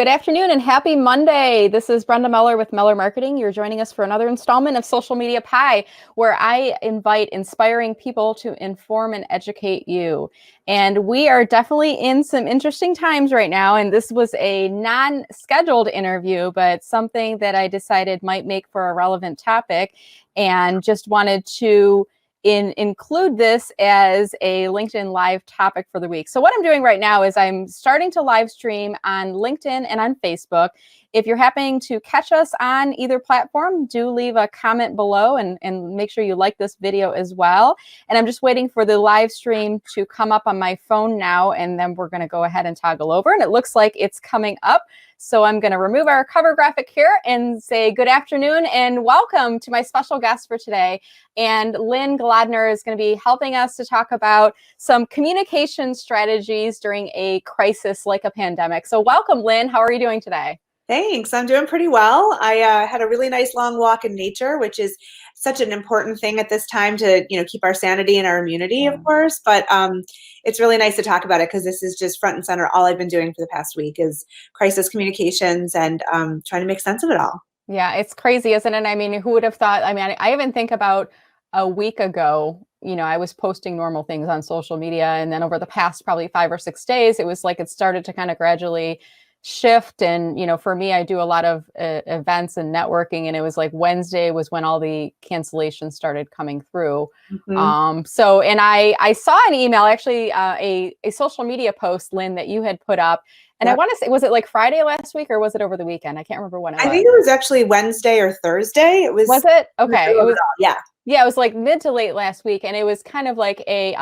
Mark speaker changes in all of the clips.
Speaker 1: good afternoon and happy Monday. This is Brenda Meller with Meller Marketing. You're joining us for another installment of Social Media Pie, where I invite inspiring people to inform and educate you. And we are definitely in some interesting times right now. And this was a non-scheduled interview, but something that I decided might make for a relevant topic, and just wanted to include this as a LinkedIn Live topic for the week. So what I'm doing right now is I'm starting to live stream on LinkedIn and on Facebook. If you're happening to catch us on either platform, do leave a comment below and make sure you like this video as well. And I'm just waiting for the live stream to come up on my phone now, and then we're going to go ahead and toggle over. And it looks like it's coming up. So I'm going to remove our cover graphic here and say good afternoon and welcome to my special guest for today. And Lynne Golodner is going to be helping us to talk about some communication strategies during a crisis like a pandemic. So welcome, Lynne. How are you doing today?
Speaker 2: Thanks. I'm doing pretty well. I had a really nice long walk in nature, which is such an important thing at this time to, keep our sanity and our immunity, of course. But it's really nice to talk about it because this is just front and center. All I've been doing for the past week is crisis communications and trying to make sense of it all.
Speaker 1: Yeah, it's crazy, isn't it? I mean, who would have thought? I mean, I even think about a week ago, I was posting normal things on social media. And then over the past probably 5 or 6 days, it was like it started to kind of gradually shift. And for me, I do a lot of events and networking, and it was like Wednesday was when all the cancellations started coming through. So and I saw an email, actually a social media post, Lynne, that you had put up, and I want to say, was it like Friday last week or was it over the weekend? I can't remember when it was.
Speaker 2: I think it was actually Wednesday or Thursday.
Speaker 1: Was it? Okay. It was,
Speaker 2: yeah.
Speaker 1: Yeah, it was like mid to late last week, and it was kind of like a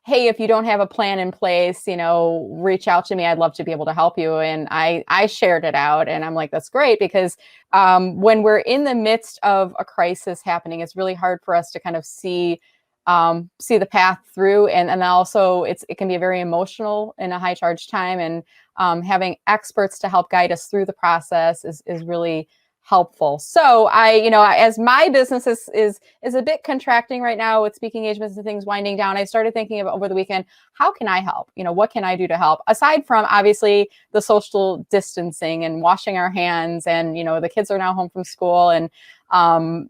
Speaker 1: hey, if you don't have a plan in place, reach out to me. I'd love to be able to help you. And I shared it out, and I'm like, that's great, because when we're in the midst of a crisis happening, it's really hard for us to kind of see the path through. And also it can be a very emotional and a high charge time. And having experts to help guide us through the process is really helpful. So as my business is a bit contracting right now with speaking engagements and things winding down, I started thinking about over the weekend, how can I help? What can I do to help? Aside from obviously the social distancing and washing our hands, and the kids are now home from school and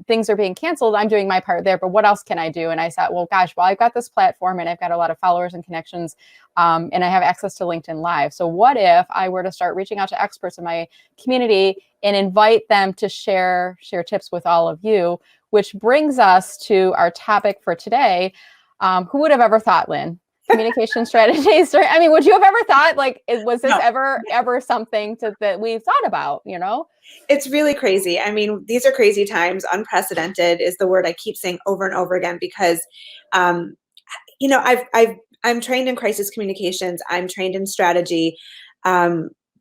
Speaker 1: things are being canceled. I'm doing my part there, but what else can I do? And I thought, well, gosh, I've got this platform and I've got a lot of followers and connections, and I have access to LinkedIn Live. So what if I were to start reaching out to experts in my community and invite them to share tips with all of you, which brings us to our topic for today. Who would have ever thought, Lynne? Communication strategies. I mean, would you have ever thought, was this ever something that we've thought about,
Speaker 2: It's really crazy. I mean, these are crazy times. Unprecedented is the word I keep saying over and over again, because, I'm trained in crisis communications. I'm trained in strategy.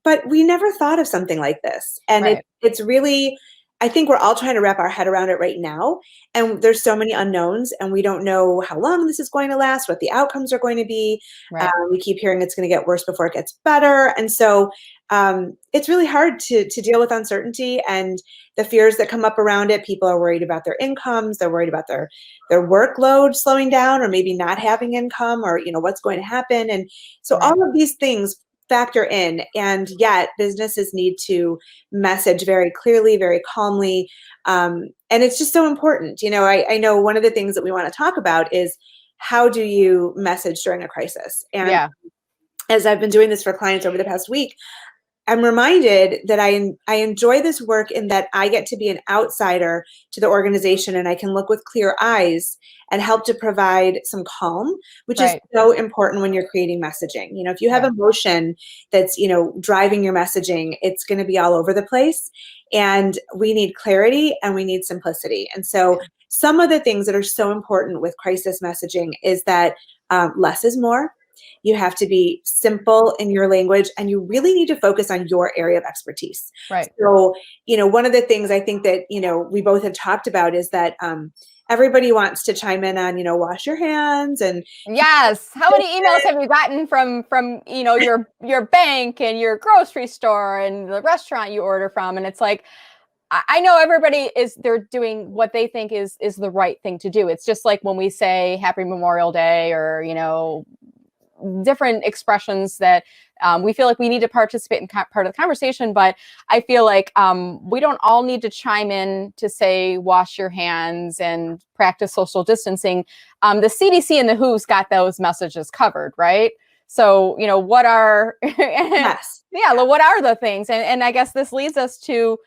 Speaker 2: But we never thought of something like this. And
Speaker 1: Right.
Speaker 2: it's really, I think we're all trying to wrap our head around it right now. And there's so many unknowns, and we don't know how long this is going to last, what the outcomes are going to be.
Speaker 1: Right.
Speaker 2: We keep hearing it's going to get worse before it gets better. And so it's really hard to deal with uncertainty and the fears that come up around it. People are worried about their incomes. They're worried about their workload slowing down, or maybe not having income, or, what's going to happen. And so all of these things factor in, and yet businesses need to message very clearly, very calmly, and it's just so important. I know one of the things that we want to talk about is, how do you message during a crisis? And as I've been doing this for clients over the past week, I'm reminded that I enjoy this work in that I get to be an outsider to the organization, and I can look with clear eyes and help to provide some calm, which is so important when you're creating messaging. If you have emotion that's, driving your messaging, it's going to be all over the place, and we need clarity and we need simplicity. And so some of the things that are so important with crisis messaging is that less is more. You have to be simple in your language, and you really need to focus on your area of expertise.
Speaker 1: Right.
Speaker 2: So, one of the things I think that, we both have talked about is that everybody wants to chime in on, wash your hands. And
Speaker 1: yes. How many emails have you gotten from your bank and your grocery store and the restaurant you order from? And it's like, I know everybody they're doing what they think is the right thing to do. It's just like when we say Happy Memorial Day, or, different expressions that we feel like we need to participate in part of the conversation, but I feel like we don't all need to chime in to say wash your hands and practice social distancing. The CDC and the WHO's got those messages covered, right? So, what are
Speaker 2: Yes.
Speaker 1: what are the things? And I guess this leads us to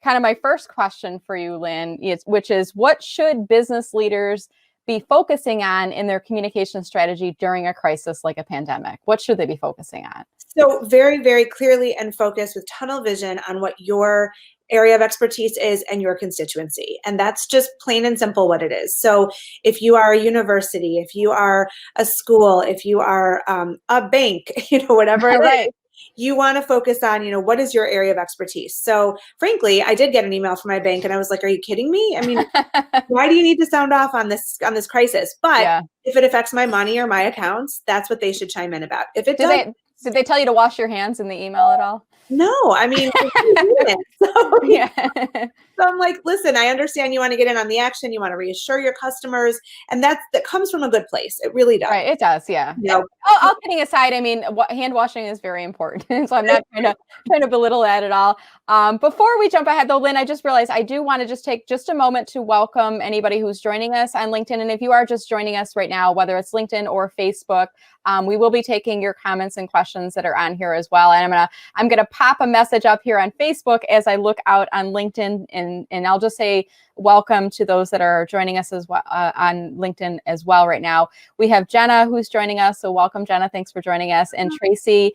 Speaker 1: kind of my first question for you, Lynne, which is, what should business leaders be focusing on in their communication strategy during a crisis like a pandemic? What should they be focusing on?
Speaker 2: So very, very clearly and focused with tunnel vision on what your area of expertise is and your constituency. And that's just plain and simple what it is. So if you are a university, if you are a school, if you are a bank, whatever it
Speaker 1: Right.
Speaker 2: is, you want to focus on, what is your area of expertise? So frankly, I did get an email from my bank and I was like, are you kidding me? I mean, why do you need to sound off on this crisis? But
Speaker 1: Yeah.
Speaker 2: if it affects my money or my accounts, that's what they should chime in about. If it
Speaker 1: Did they tell you to wash your hands in the email at all?
Speaker 2: no, I mean, so,
Speaker 1: Yeah.
Speaker 2: so I'm like, listen, I understand you want to get in on the action, you want to reassure your customers, and that comes from a good place. It really does.
Speaker 1: Right, it does, yeah.
Speaker 2: No.
Speaker 1: All kidding aside, I mean, hand washing is very important, so I'm not trying to belittle that at all. Before we jump ahead, though, Lynne, I just realized I do want to just take just a moment to welcome anybody who's joining us on LinkedIn, and if you are just joining us right now, whether it's LinkedIn or Facebook, we will be taking your comments and questions that are on here as well. And I'm gonna pop a message up here on Facebook as I look out on LinkedIn, and I'll just say welcome to those that are joining us as well on LinkedIn as well right now. We have Jenna who's joining us, so welcome, Jenna. Thanks for joining us. And Tracy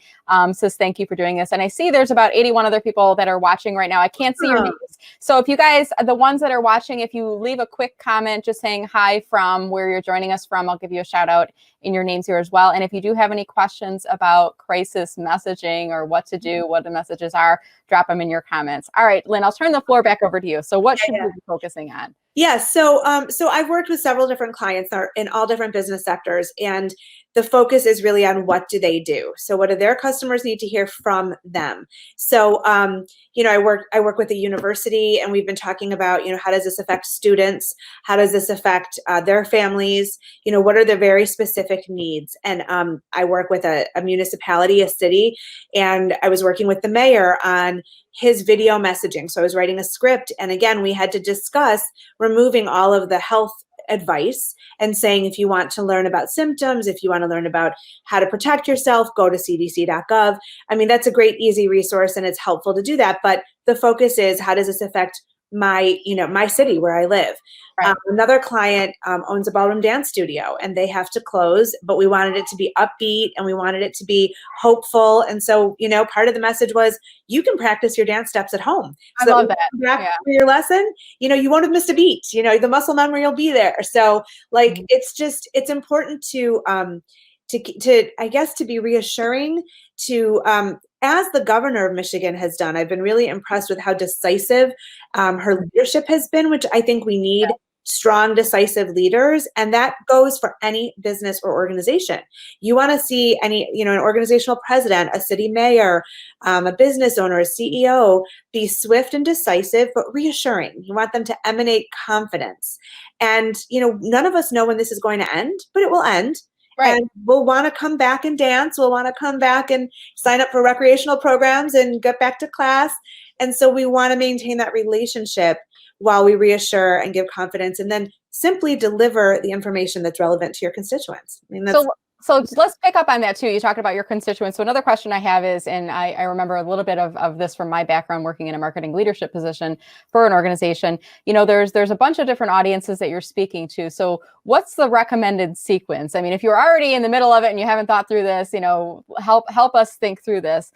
Speaker 1: says thank you for doing this. And I see there's about 81 other people that are watching right now. I can't see your names, so if you guys, the ones that are watching, if you leave a quick comment just saying hi from where you're joining us from, I'll give you a shout out in your names here as well. And if you do have any questions about crisis messaging or what to do, what the messages are, drop them in your comments. All right, Lynne, I'll turn the floor back over to you. So what should we be focusing on?
Speaker 2: Yeah, so I've worked with several different clients that are in all different business sectors, and the focus is really on what do they do. So what do their customers need to hear from them? So I work with a university, and we've been talking about how does this affect students? How does this affect their families? What are their very specific needs? And I work with a municipality, a city, and I was working with the mayor on his video messaging. So I was writing a script, and again, we had to discuss removing all of the health advice and saying, if you want to learn about symptoms, if you want to learn about how to protect yourself, go to cdc.gov. I mean, that's a great, easy resource, and it's helpful to do that. But the focus is, how does this affect my city where I live?
Speaker 1: Right.
Speaker 2: Another client owns a ballroom dance studio, and they have to close, but we wanted it to be upbeat and we wanted it to be hopeful. And so, part of the message was, you can practice your dance steps at home. So
Speaker 1: I love that.
Speaker 2: Back for your lesson, you won't have missed a beat. The muscle memory will be there. So it's important to I guess, to be reassuring, to as the governor of Michigan has done. I've been really impressed with how decisive her leadership has been, which I think we need. Strong, decisive leaders, and that goes for any business or organization. You want to see an organizational president, a city mayor, a business owner, a CEO be swift and decisive, but reassuring. You want them to emanate confidence. And none of us know when this is going to end, but it will end. Right. And we'll want to come back and dance. We'll want to come back and sign up for recreational programs and get back to class. And so we want to maintain that relationship while we reassure and give confidence, and then simply deliver the information that's relevant to your constituents. I mean, that's
Speaker 1: So let's pick up on that too. You talked about your constituents. So another question I have is, and I remember a little bit of this from my background working in a marketing leadership position for an organization. There's a bunch of different audiences that you're speaking to. So what's the recommended sequence? I mean, if you're already in the middle of it and you haven't thought through this, help us think through this.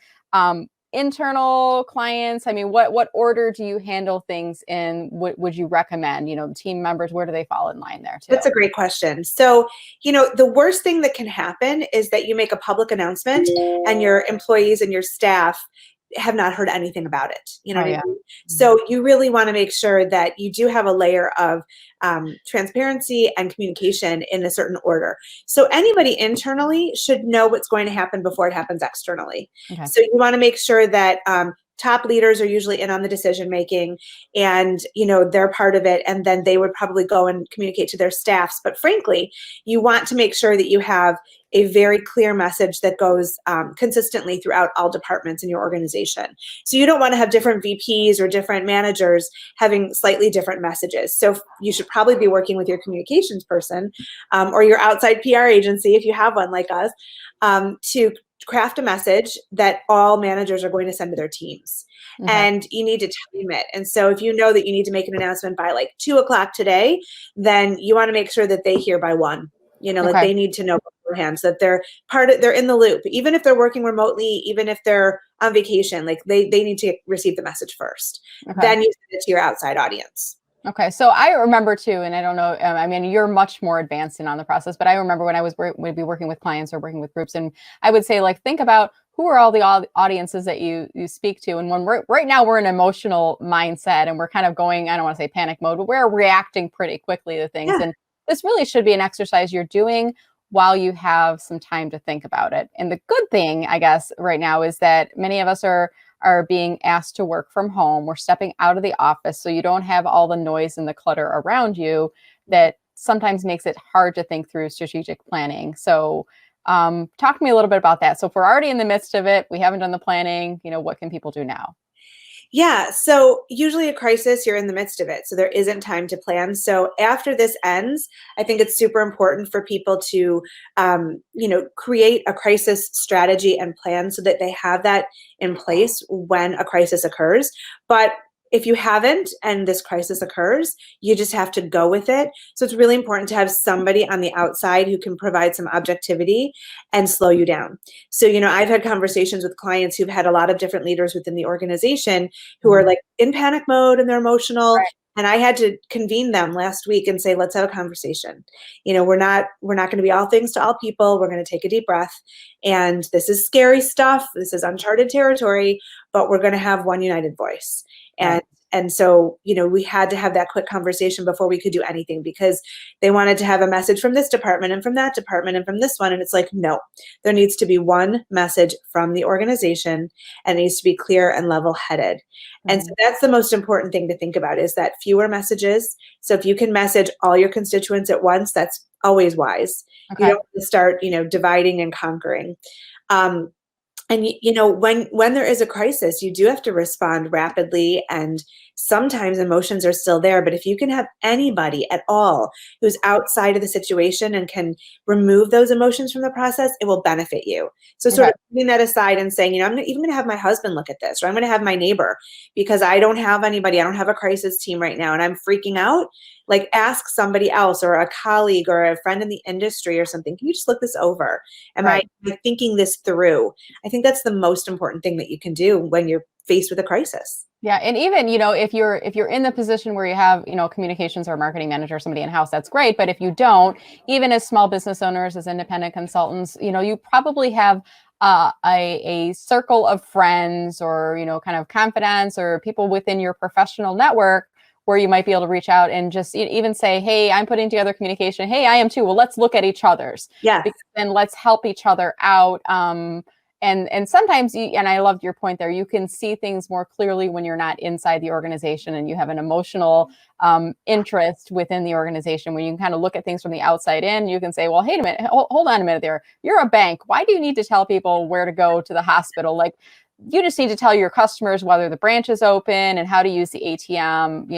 Speaker 1: Internal clients, I mean, what order do you handle things in? What would you recommend? Team members, where do they fall in line there too?
Speaker 2: That's a great question. So, the worst thing that can happen is that you make a public announcement and your employees and your staff have not heard anything about it. What I mean? So you really want to make sure that you do have a layer of transparency and communication in a certain order. So anybody internally should know what's going to happen before it happens externally. Okay. So you want to make sure that top leaders are usually in on the decision making, and they're part of it, and then they would probably go and communicate to their staffs. But frankly, you want to make sure that you have a very clear message that goes consistently throughout all departments in your organization. So you don't want to have different VPs or different managers having slightly different messages. So you should probably be working with your communications person or your outside PR agency, if you have one like us, to craft a message that all managers are going to send to their teams.
Speaker 1: Okay.
Speaker 2: And you need to time it. And so if you know that you need to make an announcement by like 2:00 today, then you want to make sure that they hear by 1. Like they need to know beforehand so that they're in the loop. Even if they're working remotely, even if they're on vacation, like they need to receive the message first.
Speaker 1: Okay.
Speaker 2: Then you send it to your outside audience.
Speaker 1: Okay. So I remember too, and I don't know, I mean, you're much more advanced in on the process, but I remember when I would be working with clients or working with groups, and I would say, like, think about who are all the audiences that you speak to. And when right now we're in an emotional mindset and we're kind of going, I don't want to say panic mode, but we're reacting pretty quickly to things.
Speaker 2: Yeah.
Speaker 1: And this really should be an exercise you're doing while you have some time to think about it. And the good thing, I guess, right now is that many of us are being asked to work from home. We're stepping out of the office, so you don't have all the noise and the clutter around you that sometimes makes it hard to think through strategic planning. So talk to me a little bit about that. So if we're already in the midst of it, we haven't done the planning, what can people do now?
Speaker 2: Yeah. So usually a crisis, you're in the midst of it. So there isn't time to plan. So after this ends, I think it's super important for people to, create a crisis strategy and plan so that they have that in place when a crisis occurs. But if you haven't and this crisis occurs, you just have to go with it. So it's really important to have somebody on the outside who can provide some objectivity and slow you down. So, I've had conversations with clients who've had a lot of different leaders within the organization who are like in panic mode and they're emotional.
Speaker 1: Right.
Speaker 2: And I had to convene them last week and say, let's have a conversation. We're not going to be all things to all people. We're going to take a deep breath. And this is scary stuff. This is uncharted territory, but we're going to have one united voice. And so, we had to have that quick conversation before we could do anything, because they wanted to have a message from this department and from that department and from this one. And it's like, no, there needs to be one message from the organization, and it needs to be clear and level-headed. Mm-hmm. And so that's the most important thing to think about, is that fewer messages. So if you can message all your constituents at once, that's always wise. Okay. You don't want to start, dividing and conquering. And when there is a crisis, you do have to respond rapidly, and sometimes emotions are still there. But if you can have anybody at all who's outside of the situation and can remove those emotions from the process, it will benefit you. So sort of putting that aside and saying, I'm even going to have my husband look at this, or I'm going to have my neighbor, because I don't have anybody. I don't have a crisis team right now, and I'm freaking out. Like, ask somebody else or a colleague or a friend in the industry or something. Can you just look this over? Am I thinking this through? I think that's the most important thing that you can do when you're faced with a crisis.
Speaker 1: Yeah. And even, if you're in the position where you have, communications or marketing manager, somebody in-house, that's great. But if you don't, even as small business owners, as independent consultants, you probably have a circle of friends or, kind of confidants or people within your professional network where you might be able to reach out and just even say, hey, I'm putting together communication. Hey, I am too. Well, let's look at each other's.
Speaker 2: Yeah.
Speaker 1: And let's help each other out. And sometimes, and I loved your point there, you can see things more clearly when you're not inside the organization and you have an emotional interest within the organization. When you can kind of look at things from the outside in, you can say, well, hey a minute, hold on a minute there. You're a bank. Why do you need to tell people where to go to the hospital? Like, you just need to tell your customers whether the branch is open and how to use the ATM,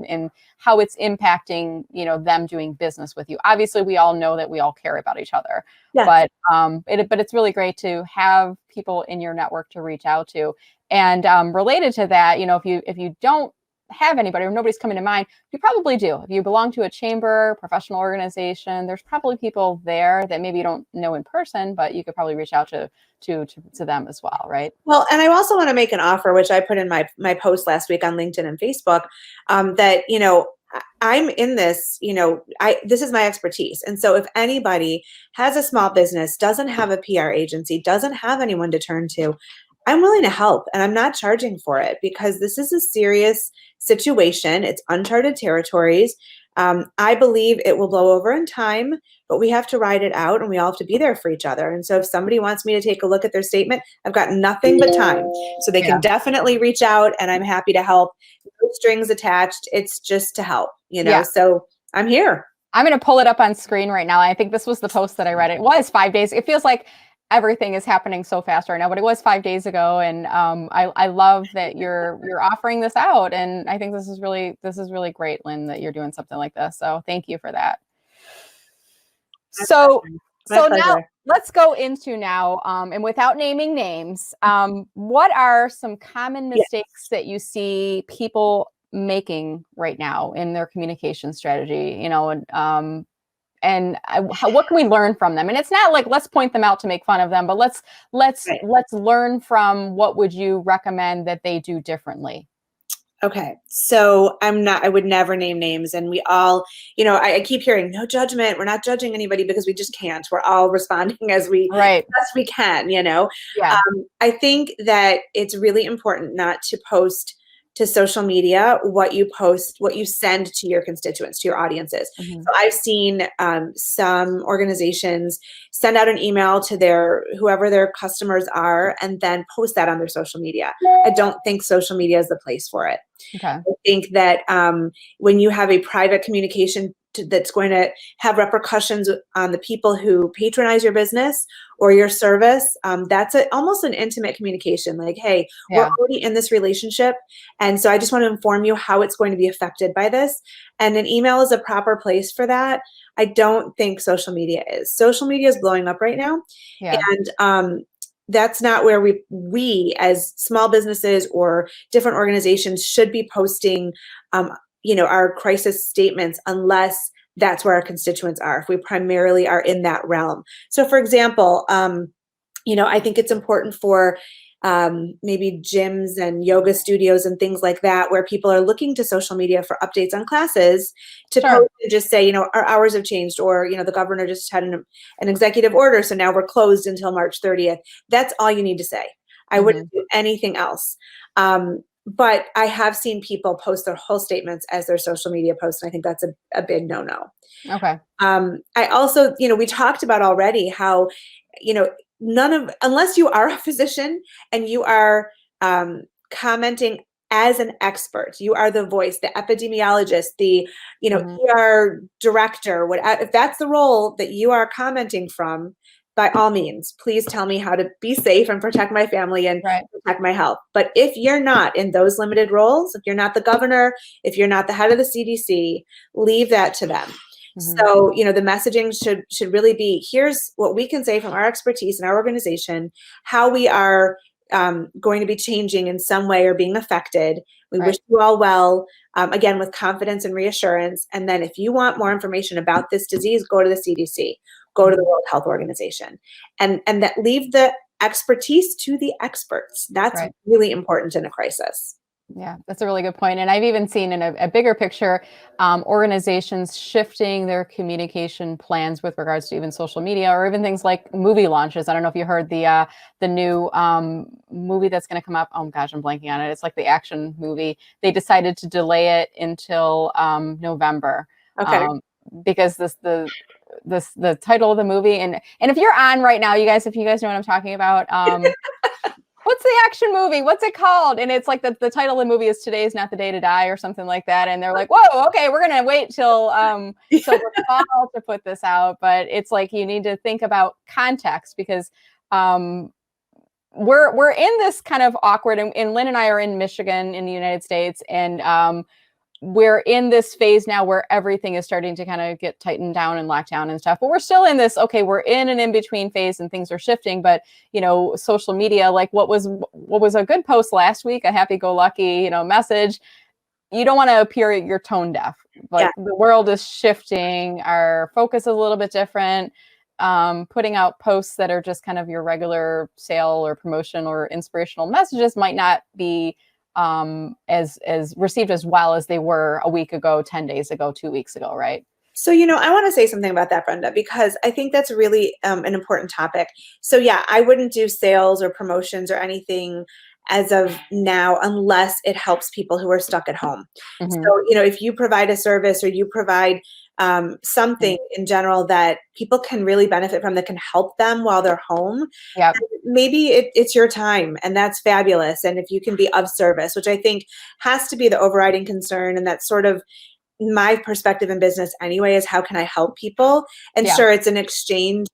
Speaker 1: and how it's impacting, them doing business with you. Obviously, we all know that we all care about each other, but it's really great to have people in your network to reach out to. And related to that, if you don't have anybody or nobody's coming to mind, you probably do. If you belong to a chamber, professional organization, there's probably people there that maybe you don't know in person, but you could probably reach out to them as well, right?
Speaker 2: Well, and I also want to make an offer, which I put in my post last week on LinkedIn and Facebook, that, I'm in this, this is my expertise. And so if anybody has a small business, doesn't have a PR agency, doesn't have anyone to turn to, I'm willing to help, and I'm not charging for it, because this is a serious situation. It's uncharted territories. I believe it will blow over in time, but we have to ride it out and we all have to be there for each other. And so if somebody wants me to take a look at their statement, I've got nothing but time. So they can definitely reach out and I'm happy to help. No strings attached. It's just to help, so I'm here.
Speaker 1: I'm going to pull it up on screen right now. I think this was the post that I read. It was 5 days. It feels like everything is happening so fast right now, but it was 5 days ago. And I love that you're offering this out. And I think this is really great, Lynne, that you're doing something like this. So thank you for that. So now let's go into and without naming names, what are some common mistakes that you see people making right now in their communication strategy, and what can we learn from them? And it's not like let's point them out to make fun of them, but let's learn from what would you recommend that they do differently.
Speaker 2: Okay. So I would never name names, and we all, I keep hearing no judgment. We're not judging anybody because we just can't. We're all responding as best we can,
Speaker 1: Yeah.
Speaker 2: I think that it's really important not to post to social media what you post, what you send to your constituents, to your audiences.
Speaker 1: Mm-hmm.
Speaker 2: So I've seen some organizations send out an email to whoever their customers are and then post that on their social media. I don't think social media is the place for it.
Speaker 1: Okay.
Speaker 2: I think that when you have a private communication that's going to have repercussions on the people who patronize your business or your service, that's almost an intimate communication. Like, hey, we're already in this relationship, and so I just want to inform you how it's going to be affected by this. And an email is a proper place for that. I don't think social media is. Social media is blowing up right now, and that's not where we as small businesses or different organizations should be posting our crisis statements unless that's where our constituents are, if we primarily are in that realm. So for example, I think it's important for maybe gyms and yoga studios and things like that, where people are looking to social media for updates on classes to post and just say, our hours have changed, or, the governor just had an executive order, so now we're closed until March 30th. That's all you need to say. I wouldn't do anything else. But I have seen people post their whole statements as their social media posts, and I think that's a big no-no.
Speaker 1: Okay.
Speaker 2: I also, we talked about already how, unless you are a physician and you are commenting as an expert, you are the voice, the epidemiologist, the, ER director, if that's the role that you are commenting from, by all means, please tell me how to be safe and protect my family and protect my health. But if you're not in those limited roles, if you're not the governor, if you're not the head of the CDC, leave that to them. So, the messaging should really be, here's what we can say from our expertise in our organization, how we are going to be changing in some way or being affected. We wish you all well, again, with confidence and reassurance. And then if you want more information about this disease, go to the CDC, go to the World Health Organization, and that leave the expertise to the experts. That's really important in a crisis.
Speaker 1: Yeah, that's a really good point. And I've even seen in a bigger picture, organizations shifting their communication plans with regards to even social media, or even things like movie launches. I don't know if you heard the new movie that's going to come up. Oh gosh, I'm blanking on it. It's like the action movie. They decided to delay it until November.
Speaker 2: Okay.
Speaker 1: Because the title of the movie, and if you're on right now, if you guys know what I'm talking about, what's the action movie? What's it called? And it's like the title of the movie is Today Is Not the Day to Die, or something like that. And they're like, whoa, okay, we're going to wait till the fall to put this out. But it's like, you need to think about context, because we're in this kind of awkward, and Lynne and I are in Michigan in the United States. And we're in this phase now where everything is starting to kind of get tightened down and locked down and stuff, but we're still in this, we're in an in-between phase and things are shifting. But, social media, like what was a good post last week, a happy-go-lucky, message, you don't want to appear you're tone deaf. Like the world is shifting, our focus is a little bit different. Putting out posts that are just kind of your regular sale or promotion or inspirational messages might not be as received as well as they were a week ago, 10 days ago, 2 weeks ago, right?
Speaker 2: So, I want to say something about that, Brenda, because I think that's really an important topic. So yeah, I wouldn't do sales or promotions or anything as of now unless it helps people who are stuck at home.
Speaker 1: Mm-hmm.
Speaker 2: So, if you provide a service or you provide something in general that people can really benefit from, that can help them while they're home,
Speaker 1: Yep.
Speaker 2: maybe it's your time, and that's fabulous. And if you can be of service, which I think has to be the overriding concern, and that's sort of my perspective in business anyway, is how can I help people? And
Speaker 1: Yeah.
Speaker 2: sure, it's an exchange,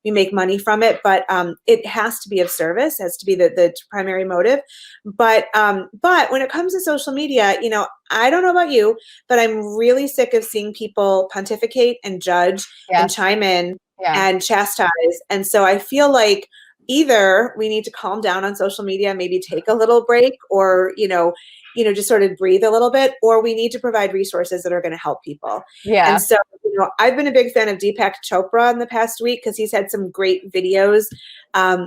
Speaker 2: we make money from it, but it has to be of service, has to be the primary motive. But when it comes to social media, I don't know about you, but I'm really sick of seeing people pontificate and judge and
Speaker 1: Yes.
Speaker 2: chime in
Speaker 1: Yeah.
Speaker 2: and chastise. And so I feel like either we need to calm down on social media, maybe take a little break, or just sort of breathe a little bit, or we need to provide resources that are going to help people.
Speaker 1: Yeah.
Speaker 2: And so, I've been a big fan of Deepak Chopra in the past week because he's had some great videos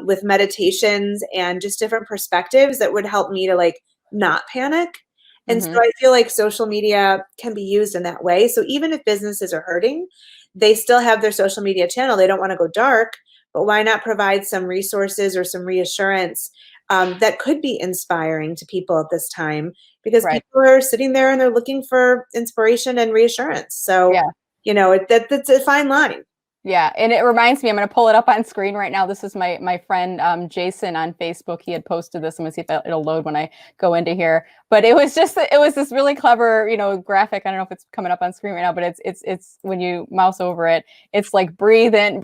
Speaker 2: with meditations and just different perspectives that would help me to like not panic. And so
Speaker 1: Mm-hmm.
Speaker 2: I feel like social media can be used in that way. So even if businesses are hurting, they still have their social media channel. They don't want to go dark, but why not provide some resources or some reassurance that could be inspiring to people at this time, because
Speaker 1: Right.
Speaker 2: people are sitting there and they're looking for inspiration and reassurance. So,
Speaker 1: Yeah.
Speaker 2: that's a fine line.
Speaker 1: Yeah, and it reminds me, I'm going to pull it up on screen right now. This is my friend Jason on Facebook. He had posted this. I'm going to see if it'll load when I go into here. But it was this really clever, graphic. I don't know if it's coming up on screen right now, but it's when you mouse over it, it's like breathe in.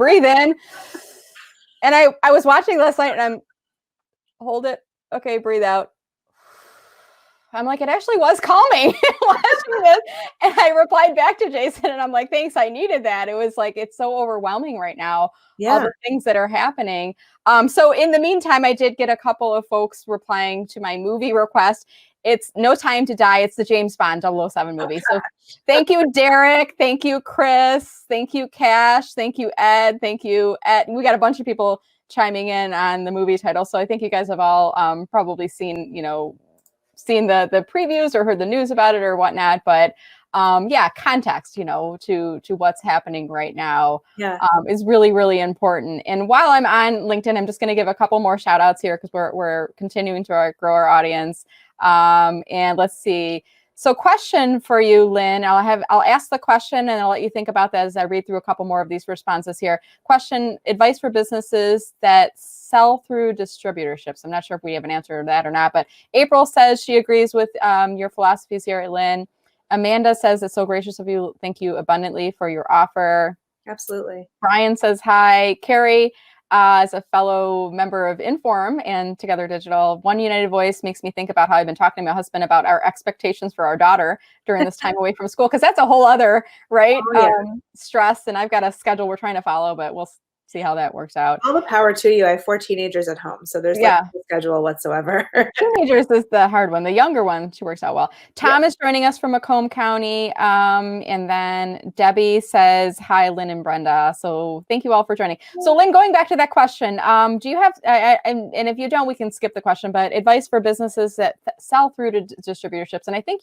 Speaker 1: And I was watching last night, and hold it. Okay, breathe out. I'm like, it actually was calming watching this. And I replied back to Jason, and I'm like, thanks, I needed that. It was like, it's so overwhelming right now, all
Speaker 2: Yeah.
Speaker 1: the things that are happening. So in the meantime, I did get a couple of folks replying to my movie request. It's No Time to Die. It's the James Bond 007 movie. So thank you, Derek. Thank you, Chris. Thank you, Cash. Thank you, Ed. Thank you, Ed. We got a bunch of people chiming in on the movie title. So I think you guys have all probably seen the previews or heard the news about it or whatnot, but context, to what's happening right now is really, really important. And while I'm on LinkedIn, I'm just going to give a couple more shout outs here because we're continuing to grow our audience. And let's see. So question for you, Lynn, I'll ask the question and I'll let you think about that as I read through a couple more of these responses here. Question: advice for businesses that sell through distributorships. I'm not sure if we have an answer to that or not, but April says she agrees with your philosophies here, Lynn. Amanda says it's so gracious of you. Thank you abundantly for your offer.
Speaker 2: Absolutely.
Speaker 1: Brian says hi. Carrie, as a fellow member of Inform and Together Digital, One United Voice makes me think about how I've been talking to my husband about our expectations for our daughter during this time away from school, because that's a whole other stress. And I've got a schedule we're trying to follow, but we'll see how that works out.
Speaker 2: All the power to you. I have 4 teenagers at home, so there's no schedule whatsoever.
Speaker 1: Teenagers is the hard one. The younger one, she works out well. Tom is joining us from Macomb County. And then Debbie says, hi, Lynn and Brenda. So thank you all for joining. So Lynn, going back to that question, do you have, and if you don't, we can skip the question, but advice for businesses that sell through to distributorships? And I think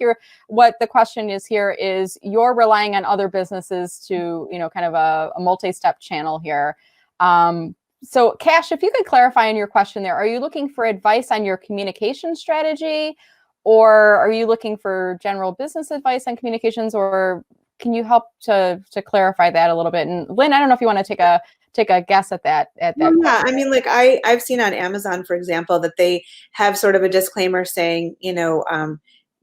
Speaker 1: what the question is here is you're relying on other businesses to, kind of a multi-step channel here. So Cash, if you could clarify in your question there, are you looking for advice on your communication strategy, or are you looking for general business advice on communications, or can you help to clarify that a little bit? And Lynn, I don't know if you want to take a guess at that. Yeah,
Speaker 2: I mean, like I've seen on Amazon, for example, that they have sort of a disclaimer saying,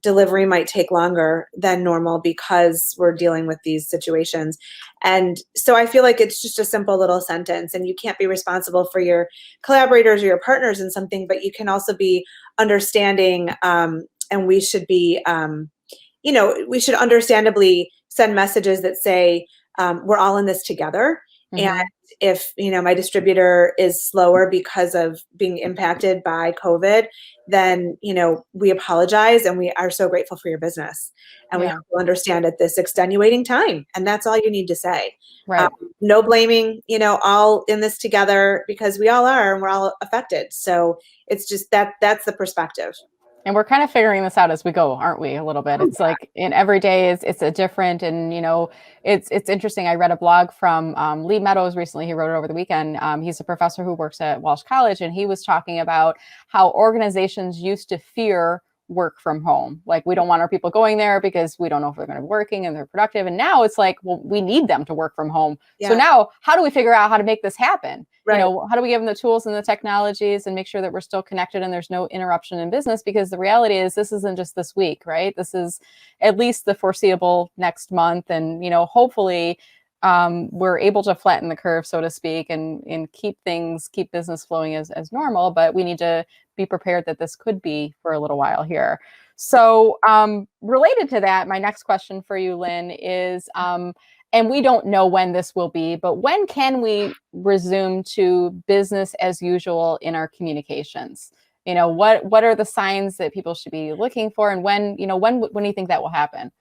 Speaker 2: delivery might take longer than normal because we're dealing with these situations. And so I feel like it's just a simple little sentence, and you can't be responsible for your collaborators or your partners in something, but you can also be understanding, and we should be, we should understandably send messages that say, we're all in this together. Mm-hmm. And if, my distributor is slower because of being impacted by COVID, then, we apologize and we are so grateful for your business. And we will understand at this extenuating time. And that's all you need to say.
Speaker 1: Right.
Speaker 2: No blaming, all in this together, because we all are and we're all affected. So it's just that's the perspective.
Speaker 1: And we're kind of figuring this out as we go, aren't we? A little bit.
Speaker 2: Oh,
Speaker 1: It's like in every day it's a different, and it's interesting. I read a blog from Lee Meadows recently. He wrote it over the weekend. He's a professor who works at Walsh College, and he was talking about how organizations used to fear work from home. Like, we don't want our people going there because we don't know if they're going to be working and they're productive. And now it's like, well, we need them to work from home. So
Speaker 2: yeah,
Speaker 1: now, how do we figure out how to make this happen?
Speaker 2: right.
Speaker 1: How do we give them the tools and the technologies and make sure that we're still connected and there's no interruption in business? Because the reality is, this isn't just this week, right? This is at least the foreseeable next month. And, hopefully we're able to flatten the curve, so to speak, and keep business flowing as normal. But we need to be prepared that this could be for a little while here. So related to that, my next question for you, Lynne, is, and we don't know when this will be, but when can we resume to business as usual in our communications? What are the signs that people should be looking for, and when do you think that will happen?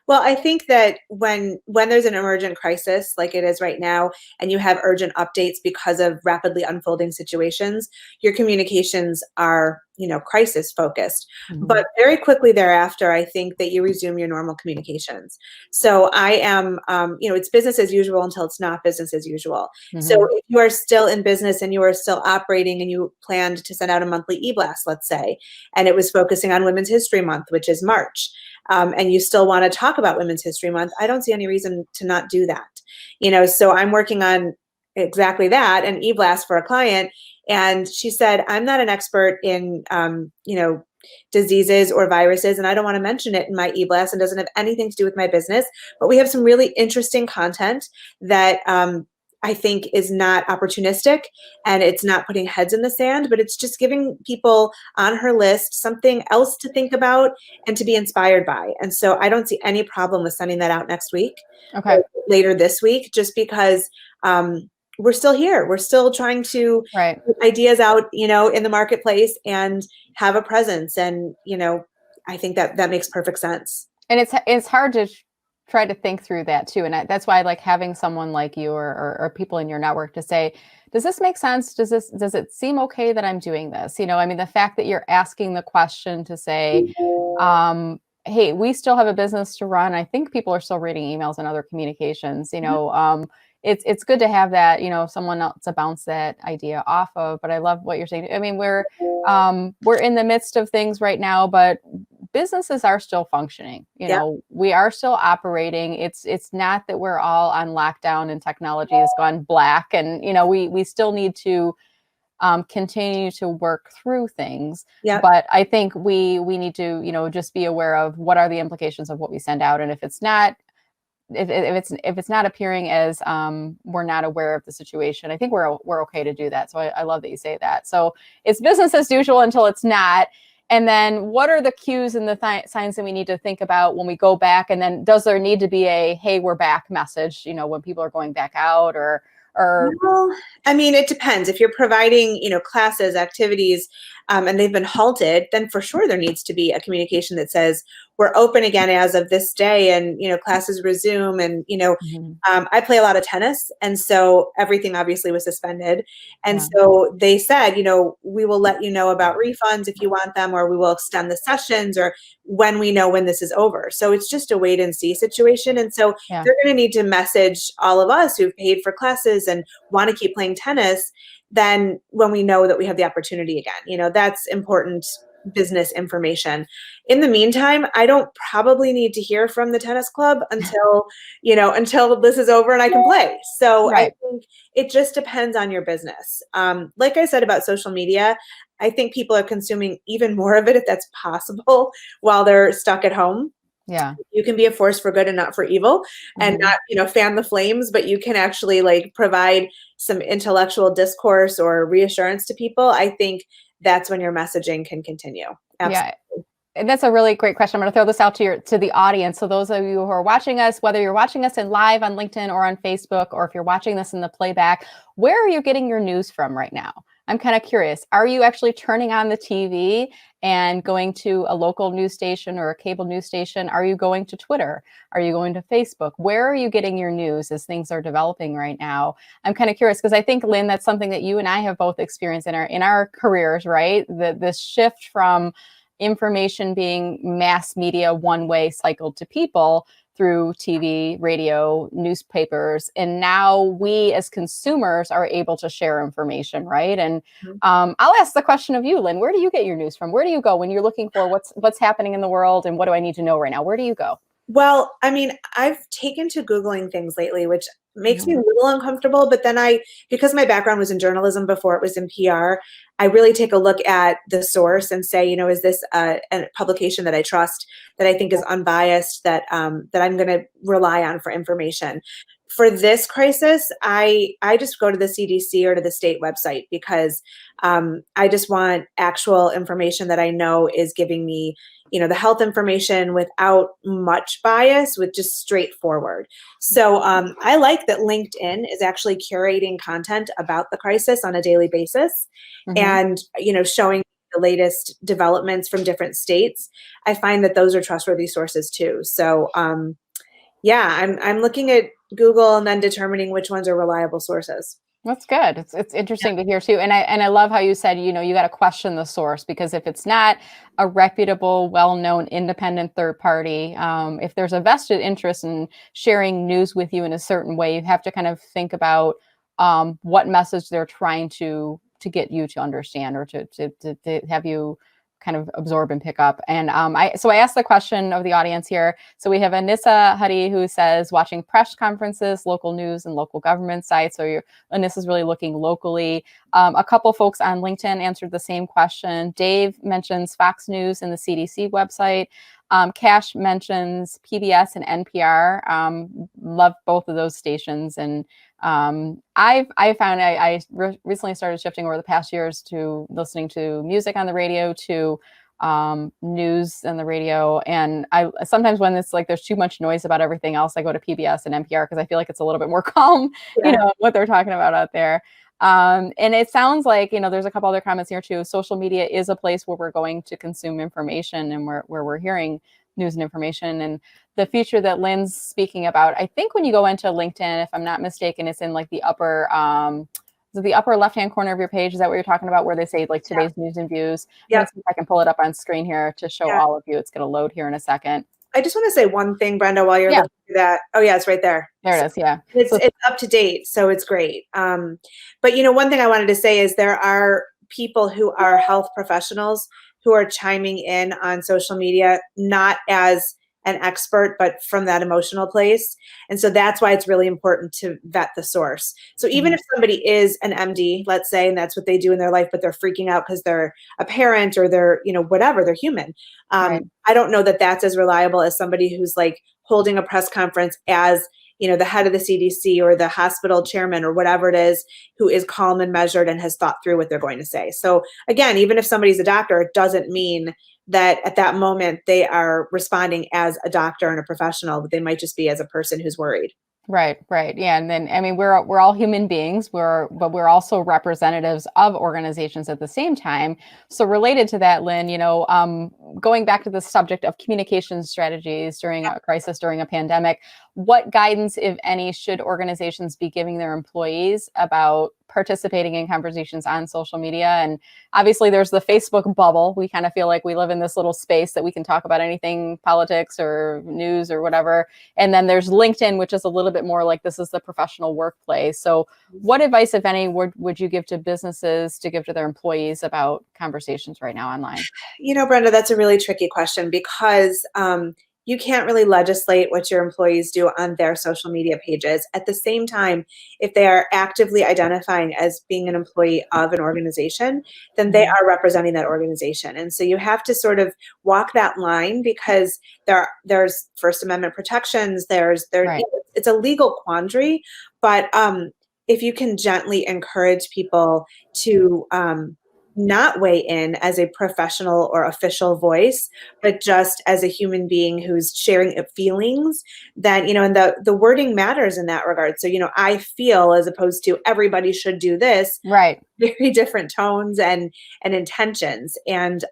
Speaker 2: Well, I think that when there's an emergent crisis like it is right now, and you have urgent updates because of rapidly unfolding situations, your communications are, crisis focused.
Speaker 1: Mm-hmm.
Speaker 2: But very quickly thereafter, I think that you resume your normal communications. So I am, it's business as usual until it's not business as usual. So
Speaker 1: Mm-hmm.
Speaker 2: if you are still in business and you are still operating and you planned to send out a monthly e-blast, let's say, and it was focusing on Women's History Month, which is March, and you still want to talk about Women's History Month, I don't see any reason to not do that. So I'm working on exactly that, an e-blast for a client. And she said, I'm not an expert in, diseases or viruses, and I don't want to mention it in my e-blast, and doesn't have anything to do with my business. But we have some really interesting content that I think is not opportunistic, and it's not putting heads in the sand, but it's just giving people on her list something else to think about and to be inspired by. And so I don't see any problem with sending that out next week
Speaker 1: Okay.
Speaker 2: or later this week, just because we're still here. We're still trying to
Speaker 1: Right.
Speaker 2: put ideas out, in the marketplace and have a presence. And, I think that makes perfect sense.
Speaker 1: And it's hard to try to think through that too, and that's why I like having someone like you, or people in your network, to say, does this make sense? Does it seem okay that I'm doing this? I mean, the fact that you're asking the question to say, hey, we still have a business to run. I think people are still reading emails and other communications. It's good to have that, someone else to bounce that idea off of. But I love what you're saying. I mean, we're in the midst of things right now, but businesses are still functioning.
Speaker 2: Yeah.
Speaker 1: We are still operating. It's not that we're all on lockdown and technology has gone black, and we still need to continue to work through things.
Speaker 2: Yeah.
Speaker 1: But I think we need to just be aware of what are the implications of what we send out, and if it's not appearing as we're not aware of the situation, I think we're okay to do that. So I love that you say that. So it's business as usual until it's not. And then what are the cues and the signs that we need to think about when we go back? And then does there need to be a, hey, we're back message, when people are going back out, or
Speaker 2: Well, I mean, it depends. If you're providing, classes, activities, and they've been halted, then for sure there needs to be a communication that says we're open again as of this day, and classes resume. And
Speaker 1: Mhm.
Speaker 2: I play a lot of tennis, and so everything obviously was suspended. And
Speaker 1: Yeah.
Speaker 2: so they said, we will let you know about refunds if you want them, or we will extend the sessions, or when we know when this is over. So it's just a wait and see situation. And so
Speaker 1: Yeah.
Speaker 2: they're going to need to message all of us who've paid for classes and want to keep playing tennis then when we know that we have the opportunity again. That's important business information. In the meantime, I don't probably need to hear from the tennis club until this is over and I can play. So I
Speaker 1: Right.
Speaker 2: think it just depends on your business. Like I said about social media, I think people are consuming even more of it, if that's possible, while they're stuck at home.
Speaker 1: Yeah.
Speaker 2: You can be a force for good and not for evil, and
Speaker 1: Mhm.
Speaker 2: not, fan the flames, but you can actually provide some intellectual discourse or reassurance to people. I think that's when your messaging can continue. Absolutely.
Speaker 1: Yeah. And that's a really great question. I'm going to throw this out to the audience. So those of you who are watching us, whether you're watching us in live on LinkedIn or on Facebook, or if you're watching this in the playback, where are you getting your news from right now? I'm kind of curious. Are you actually turning on the TV and going to a local news station or a cable news station? Are you going to Twitter? Are you going to Facebook? Where are you getting your news as things are developing right now? I'm kind of curious because I think, Lynne, that's something that you and I have both experienced in our careers, right? This shift from information being mass media one way cycled to people through TV, radio, newspapers, and now we as consumers are able to share information, right? And I'll ask the question of you, Lynne. Where do you get your news from? Where do you go when you're looking for what's happening in the world and what do I need to know right now? Where do you go?
Speaker 2: Well, I mean, I've taken to Googling things lately, which makes me a
Speaker 1: Mhm.
Speaker 2: little uncomfortable. But then because my background was in journalism before it was in PR, I really take a look at the source and say, is this a publication that I trust, that I think is unbiased, that I'm going to rely on for information. For this crisis, I just go to the CDC or to the state website because I just want actual information that I know is giving me the health information without much bias, with just straightforward. So I like that LinkedIn is actually curating content about the crisis on a daily basis
Speaker 1: Mhm.
Speaker 2: and, showing the latest developments from different states. I find that those are trustworthy sources too. So yeah, I'm looking at Google and then determining which ones are reliable sources.
Speaker 1: That's good. It's interesting to hear too. And I love how you said, you got to question the source because if it's not a reputable, well-known, independent third party, if there's a vested interest in sharing news with you in a certain way, you have to kind of think about what message they're trying to get you to understand or to have you kind of absorb and pick up. And I asked the question of the audience here. So we have Anissa Huddy who says watching press conferences, local news, and local government sites. So and this is really looking locally. A couple folks on LinkedIn answered the same question. Dave mentions Fox News and the CDC website. Cash mentions PBS and NPR. Love both of those stations. And I found recently started shifting over the past years to listening to music on the radio, to news on the radio. And I sometimes when it's like there's too much noise about everything else, I go to PBS and NPR because I feel like it's a little bit more calm,
Speaker 2: Yeah.
Speaker 1: what they're talking about out there. And it sounds like, there's a couple other comments here too. Social media is a place where we're going to consume information and where we're hearing news and information. And the future that Lynne's speaking about, I think when you go into LinkedIn, if I'm not mistaken, it's in like the upper, the upper left-hand corner of your page. Is that what you're talking about where they say like
Speaker 2: Yeah.
Speaker 1: today's news and views? I'm going
Speaker 2: Yep.
Speaker 1: to see if I can pull it up on screen here to show
Speaker 2: Yeah.
Speaker 1: all of you. It's going to load here in a second.
Speaker 2: I just want to say one thing, Brenda, while you're
Speaker 1: Yeah,
Speaker 2: looking at that. Oh yeah, it's right there.
Speaker 1: there
Speaker 2: So
Speaker 1: it is. Yeah.
Speaker 2: it's
Speaker 1: So
Speaker 2: it's up to date, so it's great. But one thing I wanted to say is there are people who are health professionals who are chiming in on social media, not as an expert, but from that emotional place. And so that's why it's really important to vet the source. So even
Speaker 1: mhm,
Speaker 2: if somebody is an MD, let's say, and that's what they do in their life, but they're freaking out because they're a parent or they're, whatever, they're human.
Speaker 1: right.
Speaker 2: I don't know that that's as reliable as somebody who's like holding a press conference as the head of the CDC or the hospital chairman or whatever it is, who is calm and measured and has thought through what they're going to say. So again, even if somebody's a doctor, it doesn't mean that at that moment they are responding as a doctor and a professional, but they might just be as a person who's worried.
Speaker 1: Right, right. Yeah, and then I mean we're all human beings. But we're also representatives of organizations at the same time. So related to that, Lynne, going back to the subject of communication strategies during a crisis, during a pandemic, what guidance, if any, should organizations be giving their employees about participating in conversations on social media? And obviously there's the Facebook bubble. We kind of feel like we live in this little space that we can talk about anything, politics or news or whatever. And then there's LinkedIn, which is a little bit more like this is the professional workplace. So what advice, if any, would you give to businesses to give to their employees about conversations right now online?
Speaker 2: Brenda, that's a really tricky question because you can't really legislate what your employees do on their social media pages. At the same time, if they are actively identifying as being an employee of an organization, then they
Speaker 1: Mhm.
Speaker 2: are representing that organization. And so you have to sort of walk that line because there's First Amendment protections.
Speaker 1: Right.
Speaker 2: It's a legal quandary, but if you can gently encourage people to not weigh in as a professional or official voice, but just as a human being who's sharing feelings, then, and the wording matters in that regard. So, I feel, as opposed to everybody should do this,
Speaker 1: Right.
Speaker 2: very different tones and intentions. And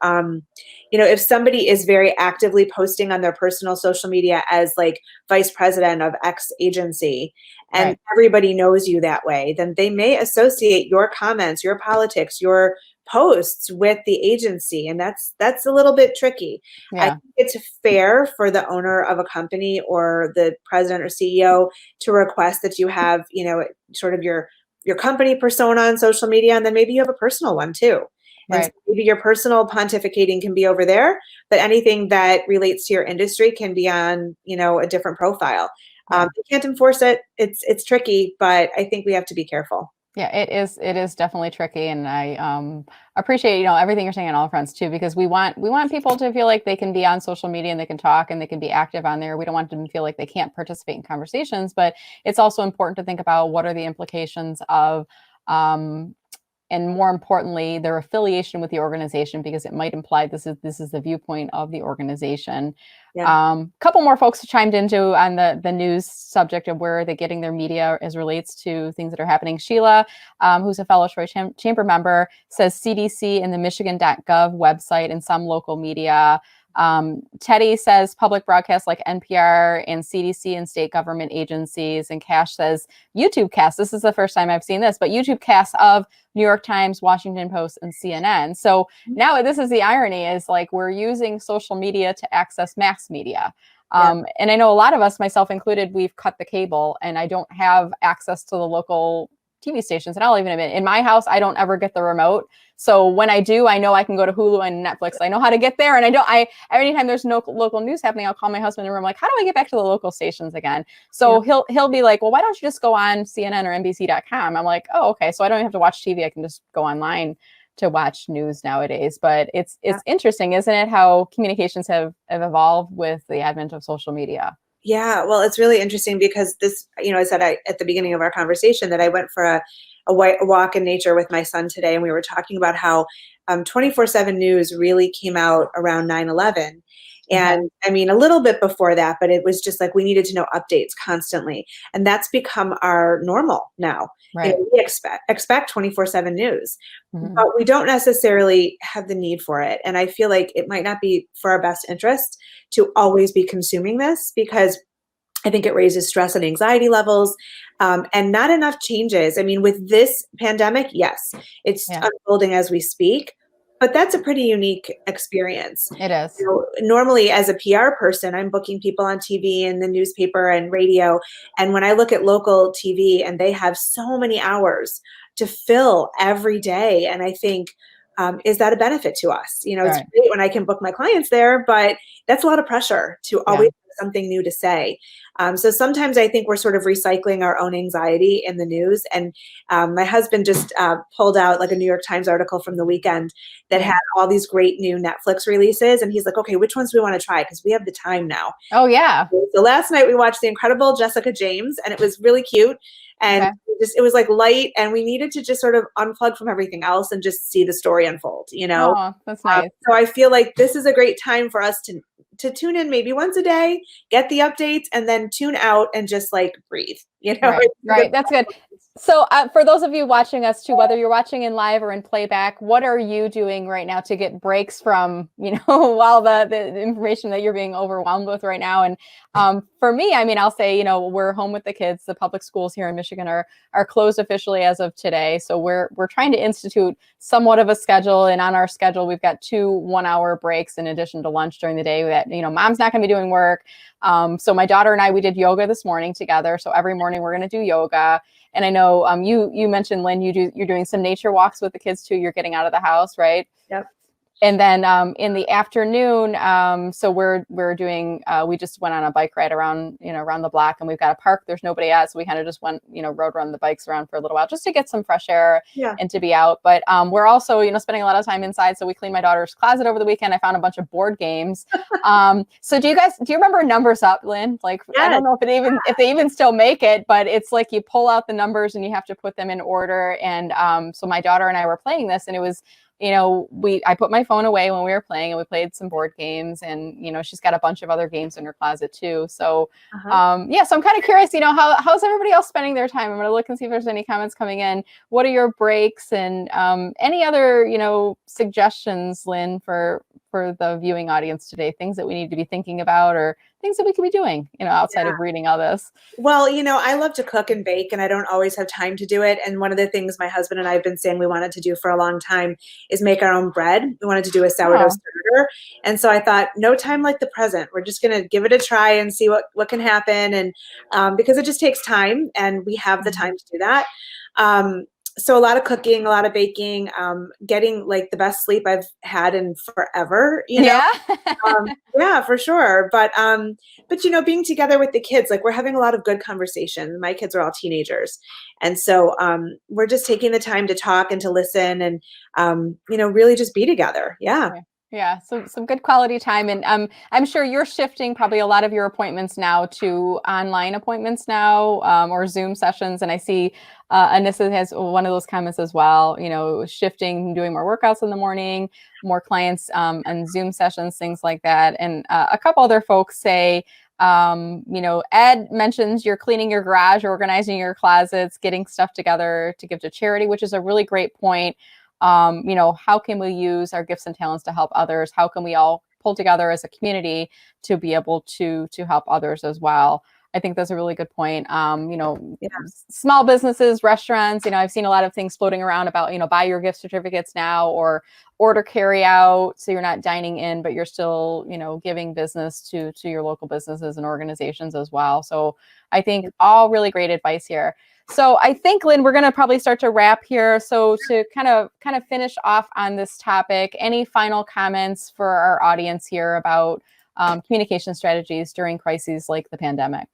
Speaker 2: if somebody is very actively posting on their personal social media as like vice president of X agency, and
Speaker 1: Right.
Speaker 2: everybody knows you that way, then they may associate your comments, your politics, your posts with the agency, and that's a little bit tricky. I
Speaker 1: Yeah.
Speaker 2: think it's fair for the owner of a company or the president or CEO to request that you have, sort of your company persona on social media, and then maybe you have a personal one too. And so
Speaker 1: Right.
Speaker 2: maybe your personal pontificating can be over there, but anything that relates to your industry can be on, a different profile.
Speaker 1: Yeah.
Speaker 2: You can't enforce it. It's tricky, but I think we have to be careful.
Speaker 1: Yeah, it is definitely tricky, and I appreciate everything you're saying on all fronts too, because we want people to feel like they can be on social media and they can talk and they can be active on there. We don't want them to feel like they can't participate in conversations, but it's also important to think about what are the implications of um, and more importantly, their affiliation with the organization, because it might imply this is the viewpoint of the organization.
Speaker 2: Yeah.
Speaker 1: Couple more folks chimed into on the news subject of where they're getting their media as relates to things that are happening. Sheila, who's a fellow Troy Chamber member, says CDC and the Michigan.gov website and some local media. Teddy says public broadcasts like NPR and CDC and state government agencies. And Cash says YouTube casts. This is the first time I've seen this, but YouTube casts of New York Times, Washington Post, and CNN. So now this is the irony, is like we're using social media to access mass media.
Speaker 2: Yeah.
Speaker 1: And I know a lot of us, myself included, we've cut the cable and I don't have access to the local TV stations. And I'll even admit, in my house, I don't ever get the remote. So when I do, I know I can go to Hulu and Netflix. I know how to get there. And anytime there's no local news happening, I'll call my husband and I'm like, how do I get back to the local stations again? So he'll be like, well, why don't you just go on CNN or NBC.com? I'm like, oh, okay. So I don't have to watch TV. I can just go online to watch news nowadays. But it's interesting, isn't it, how communications have evolved with the advent of social media?
Speaker 2: Yeah, well, it's really interesting because this, I said at the beginning of our conversation that I went for a walk in nature with my son today, and we were talking about how 24/7 news really came out around 9/11. And I mean, a little bit before that, but it was just like we needed to know updates constantly. And that's become our normal now.
Speaker 1: Right.
Speaker 2: We expect 24/7 news,
Speaker 1: Mm-hmm.
Speaker 2: but we don't necessarily have the need for it. And I feel like it might not be for our best interest to always be consuming this, because I think it raises stress and anxiety levels, and not enough changes. I mean, with this pandemic, yes, it's unfolding as we speak, but that's a pretty unique experience.
Speaker 1: It is.
Speaker 2: Normally, as a PR person, I'm booking people on TV and the newspaper and radio. And when I look at local TV, and they have so many hours to fill every day, and I think, is that a benefit to us? It's great when I can book my clients there, but that's a lot of pressure to always have something new to say. So sometimes I think we're sort of recycling our own anxiety in the news. And my husband just pulled out like a New York Times article from the weekend that had all these great new Netflix releases. And he's like, okay, which ones do we want to try? Because we have the time now.
Speaker 1: Oh, yeah.
Speaker 2: So last night we watched The Incredible Jessica James, and it was really cute. And it was like light, and we needed to just sort of unplug from everything else and just see the story unfold,
Speaker 1: Oh, that's nice.
Speaker 2: So I feel like this is a great time for us to tune in maybe once a day, get the updates, and then tune out and just like breathe,
Speaker 1: Right. That's good. So for those of you watching us too, whether you're watching in live or in playback, what are you doing right now to get breaks from, while the information that you're being overwhelmed with right now? And for me, I mean, I'll say, we're home with the kids. The public schools here in Michigan are closed officially as of today. So we're trying to institute somewhat of a schedule. And on our schedule, we've got 2 1-hour breaks in addition to lunch during the day that, mom's not going to be doing work. So my daughter and I, we did yoga this morning together. So every morning we're going to do yoga. And I know you mentioned, Lynn, you're doing some nature walks with the kids too. You're getting out of the house, right?
Speaker 2: Yep.
Speaker 1: And then in the afternoon, so we're doing, we just went on a bike ride around the block, and we've got a park there's nobody at. So we kind of just went, run the bikes around for a little while just to get some fresh air and to be out. But we're also, spending a lot of time inside. So we cleaned my daughter's closet over the weekend. I found a bunch of board games. So do you remember Numbers Up, Lynn? Like, I don't know if they even still make it, but it's like you pull out the numbers and you have to put them in order. And so my daughter and I were playing this, and it was I put my phone away when we were playing, and we played some board games, and she's got a bunch of other games in her closet too. So
Speaker 2: Uh-huh.
Speaker 1: so I'm kind of curious, how's everybody else spending their time? I'm going to look and see if there's any comments coming in. What are your breaks, and any other, suggestions, Lynn, for the viewing audience today, things that we need to be thinking about, or things that we could be doing, outside of reading all this?
Speaker 2: Well, I love to cook and bake, and I don't always have time to do it. And one of the things my husband and I have been saying we wanted to do for a long time is make our own bread. We wanted to do a sourdough
Speaker 1: Oh,
Speaker 2: starter. And so I thought, no time like the present. We're just going to give it a try and see what can happen. And because it just takes time, and we have the time to do that. Um, so a lot of cooking, a lot of baking, getting like the best sleep I've had in forever,
Speaker 1: yeah.
Speaker 2: yeah, for sure. But being together with the kids, like we're having a lot of good conversation. My kids are all teenagers. And so we're just taking the time to talk and to listen, and really just be together. Yeah.
Speaker 1: Yeah, so some good quality time, and I'm sure you're shifting probably a lot of your appointments now to online appointments now, or Zoom sessions. And I see Anissa has one of those comments as well. Shifting, doing more workouts in the morning, more clients and Zoom sessions, things like that. And a couple other folks say, Ed mentions you're cleaning your garage, organizing your closets, getting stuff together to give to charity, which is a really great point. How can we use our gifts and talents to help others? How can we all pull together as a community to be able to help others as well? I think that's a really good point.
Speaker 2: Yeah.
Speaker 1: Small businesses, restaurants, I've seen a lot of things floating around about, buy your gift certificates now, or order carry out. So you're not dining in, but you're still, giving business to your local businesses and organizations as well. So I think all really great advice here. So I think, Lynn, we're going to probably start to wrap here. So to kind of finish off on this topic, any final comments for our audience here about communication strategies during crises like the pandemic?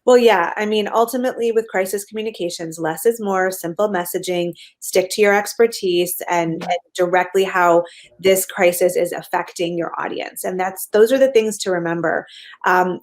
Speaker 2: Well, yeah. I mean, ultimately, with crisis communications, less is more, simple messaging, stick to your expertise, and directly how this crisis is affecting your audience. And those are the things to remember.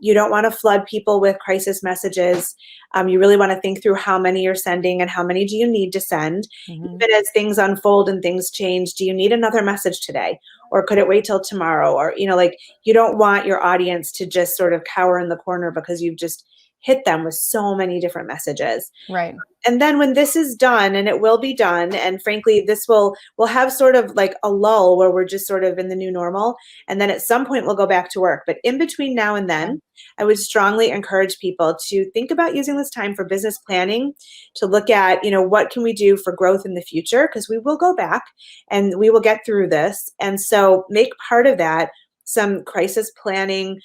Speaker 2: You don't want to flood people with crisis messages. You really want to think through how many you're sending and how many do you need to send. Even as things unfold and things change, do you need another message today? Or could it wait till tomorrow? Or, you don't want your audience to just sort of cower in the corner because you've just hit them with so many different messages.
Speaker 1: Right.
Speaker 2: And then when this is done, and it will be done, and frankly, we'll have sort of like a lull where we're just sort of in the new normal. And then at some point we'll go back to work. But in between now and then, I would strongly encourage people to think about using this time for business planning, to look at, what can we do for growth in the future? Because we will go back and we will get through this. And so make part of that some crisis planning,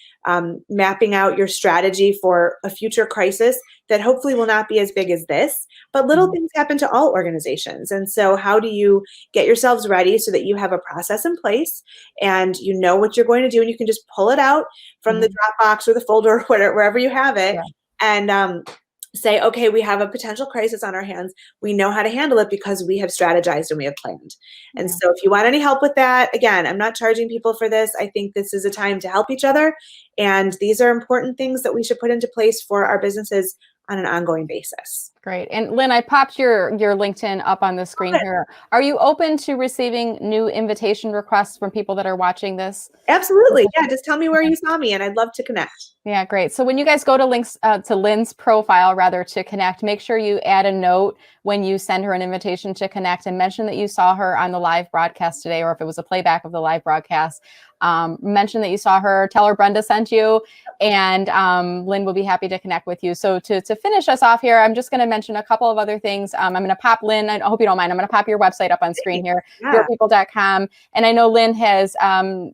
Speaker 2: mapping out your strategy for a future crisis that hopefully will not be as big as this. But little things happen to all organizations. And so how do you get yourselves ready so that you have a process in place and you know what you're going to do, and you can just pull it out from the Dropbox or the folder or wherever you have it, and say, okay, we have a potential crisis on our hands. We know how to handle it because we have strategized and we have planned. And so if you want any help with that, again, I'm not charging people for this. I think this is a time to help each other. And these are important things that we should put into place for our businesses on an ongoing basis.
Speaker 1: Great. And Lynn, I popped your LinkedIn up on the screen here. Are you open to receiving new invitation requests from people that are watching this?
Speaker 2: Absolutely. Yeah. Just tell me where you saw me and I'd love to connect.
Speaker 1: Yeah, great. So when you guys go to links to Lynn's profile, rather, to connect, make sure you add a note when you send her an invitation to connect, and mention that you saw her on the live broadcast today, or if it was a playback of the live broadcast, mention that you saw her, tell her Brenda sent you, and Lynn will be happy to connect with you. So to finish us off here, I'm just going to mention a couple of other things. I'm going to pop, Lynn, I hope you don't mind, I'm going to pop your website up on screen here, yourpeople.com. And I know Lynn has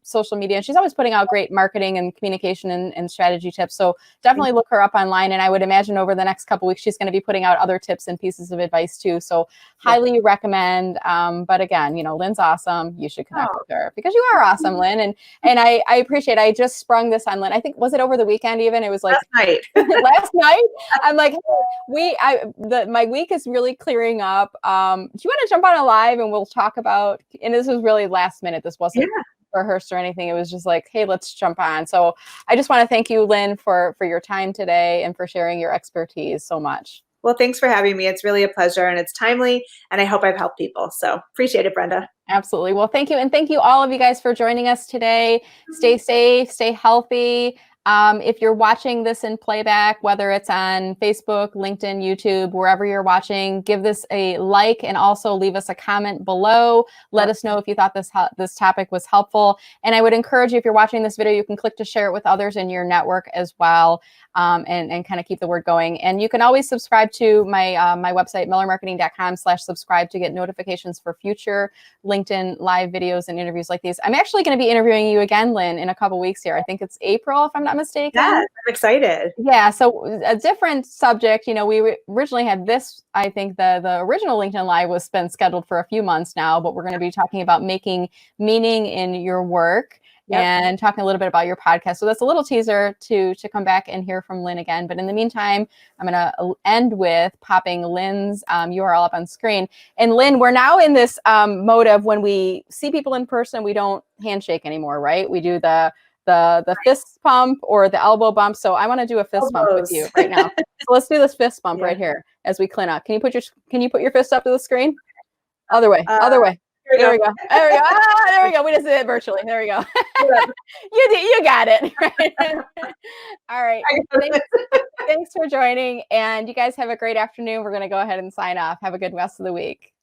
Speaker 1: social media, and she's always putting out great marketing and communication and strategy tips. So definitely look her up online. And I would imagine over the next couple of weeks, she's going to be putting out other tips and pieces of advice too. So highly recommend. But again, Lynn's awesome. You should connect with her because you are awesome, Lynn. And I appreciate it. I just sprung this on Lynn. I think, was it over the weekend even? It was like
Speaker 2: last night.
Speaker 1: last night. I'm like, my week is really clearing up. Do you want to jump on a live and we'll talk about, and this was really last minute. This wasn't rehearsed or anything. It was just like, hey, let's jump on. So I just want to thank you, Lynn, for your time today and for sharing your expertise so much.
Speaker 2: Well, thanks for having me. It's really a pleasure and it's timely, and I hope I've helped people. So appreciate it, Brenda.
Speaker 1: Absolutely. Well, thank you. And thank you all of you guys for joining us today. Stay safe, stay healthy. If you're watching this in playback, whether it's on Facebook, LinkedIn, YouTube, wherever you're watching, give this a like and also leave us a comment below. Let us know if you thought this topic was helpful. And I would encourage you, if you're watching this video, you can click to share it with others in your network as well, and kind of keep the word going. And you can always subscribe to my my website, millermarketing.com/subscribe, to get notifications for future LinkedIn live videos and interviews like these. I'm actually going to be interviewing you again, Lynn, in a couple weeks here. I think it's April, if I'm not mistaken.
Speaker 2: Yes, I'm excited.
Speaker 1: Yeah, so a different subject. You know, we originally had this, I think the original LinkedIn Live was been scheduled for a few months now, but we're going to be talking about making meaning in your work. Yep. And talking a little bit about your podcast. So that's a little teaser to come back and hear from Lynn again. But in the meantime, I'm going to end with popping Lynn's URL up on screen. And Lynn, we're now in this mode of when we see people in person, we don't handshake anymore, right? We do the fist pump or the elbow bump. So I want to do a fist bump with you right now. So let's do this fist bump right here as we clean up. Can you put your fist up to the screen? Other way, other way. There we go. There we go. Ah, there we go. We just did it virtually. There we go. You got it. Right? All right. Thanks for joining. And you guys have a great afternoon. We're going to go ahead and sign off. Have a good rest of the week.